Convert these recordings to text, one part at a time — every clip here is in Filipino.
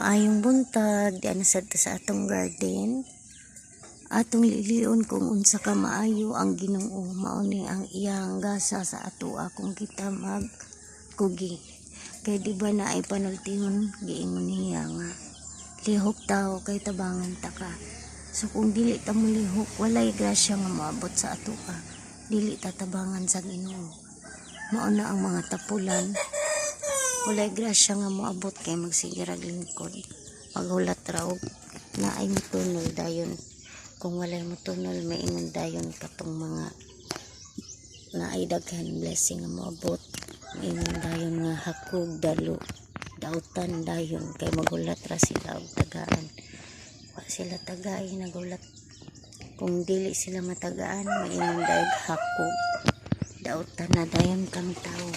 Maayong buntag di ana sad ta sa atong garden. Atong lilion kung unsa ka maayo ang Ginoo, mao ni ang iyang gasa sa atoa kung kita mag kugi. Kay di ba na ay panultihon giingon niya nga lihok tao kay tabangan ta ka. So kung dili ta mo lihok, walay grasya nga moabot sa atoa. Dili ta tabangan sa Ginoo. Mao na ang mga tapulan. Walay grasya nga moabot kay magsigirag lingkod. Paghulat raw na ay mutunol dayon. Kung walay mutunol, maingon dayon katong mga na ay daghan blessing nga moabot. Maingon dayon nga hakog dalo. Dautan dayon kay magulat ra sila og tagaan. Wa sila tagay nagulat. Kung dili sila matagaan, maingon dayon hakog. Dautan na dayon kang tao.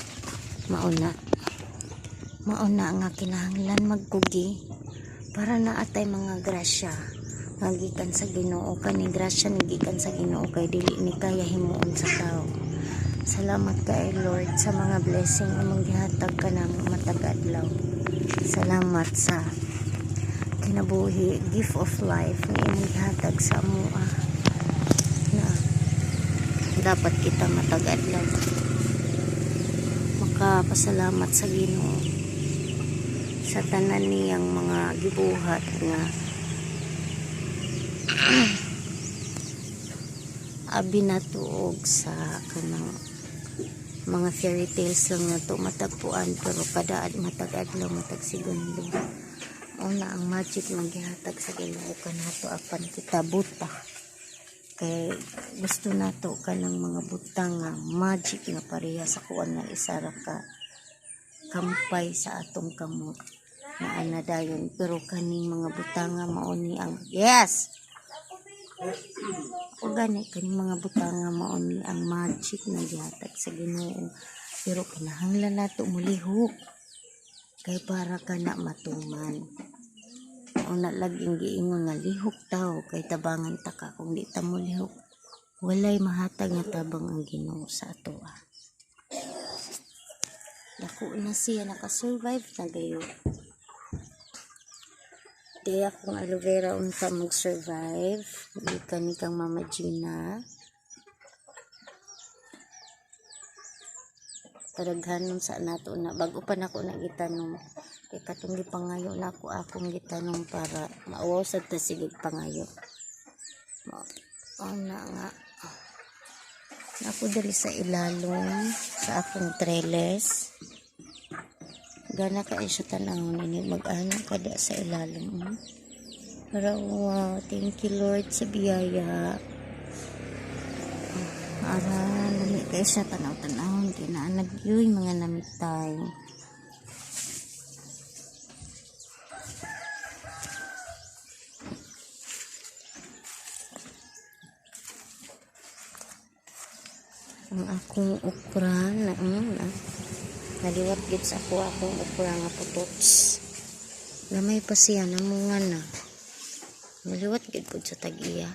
Mauna nga kinahanglan magkugi para naatay mga grasya nga gikan sa Ginoo. Kani grasya ni gikan sa Ginoo kay dili ni kaya himuon sa tao. Salamat kay Lord sa mga blessing imong gihatag kanamo matag adlaw. Salamat sa kinabuhi, gift of life nga imong gihatag sa amoa na dapat kita matag adlaw. Makapasalamat sa Ginoo sa tanan niyang mga gibuhat nga abi natuog sa kanang mga fairy tales lang na to matagpuan pero kada matag adlaw matag segundo. Una ang magic nga gihatag sa Ginoo kanato apan kita buta kay gusto nato kanang mga butang nga magic nga pareha sa kuan nga isara ka kampay sa atong kamot na ana dayon pero kaning mga butanga mao ni ang yes o gani kaning mga butanga mao ni ang magic na gihatag sa Ginoo pero kinahanglan nato mulihok kay para kana matuman una laging giingon nga lihok tao kay tabangan ta ka kung di ta mulihok walay mahatag nga tabang ang Ginoo sa atoa. Dako na siya nakasurvive na gayo. Di akong aloe vera unta mag-survive. Di ka ni kang Mama Gina. Kadaghanon sa nato na. Bago pa na ako na gitanong. Kaya katong gipangayo na ako akong gitanong para mauwaw sa tasigig pangayo. Na nga. Ako dali sa ilalong sa akong trellis. Gana ka siya tanawon ini mag-ano kada sa ilalong. Pero wow, thank you Lord sa biyaya. Ara lami kay siya tanaw-tanawon kinaanag yoy mga namitay. Ang akong okra na naliwat gid sa ako akong okra nga putots. Lamay pa siya namunga na. Naliwat gid pud sa tag-iya.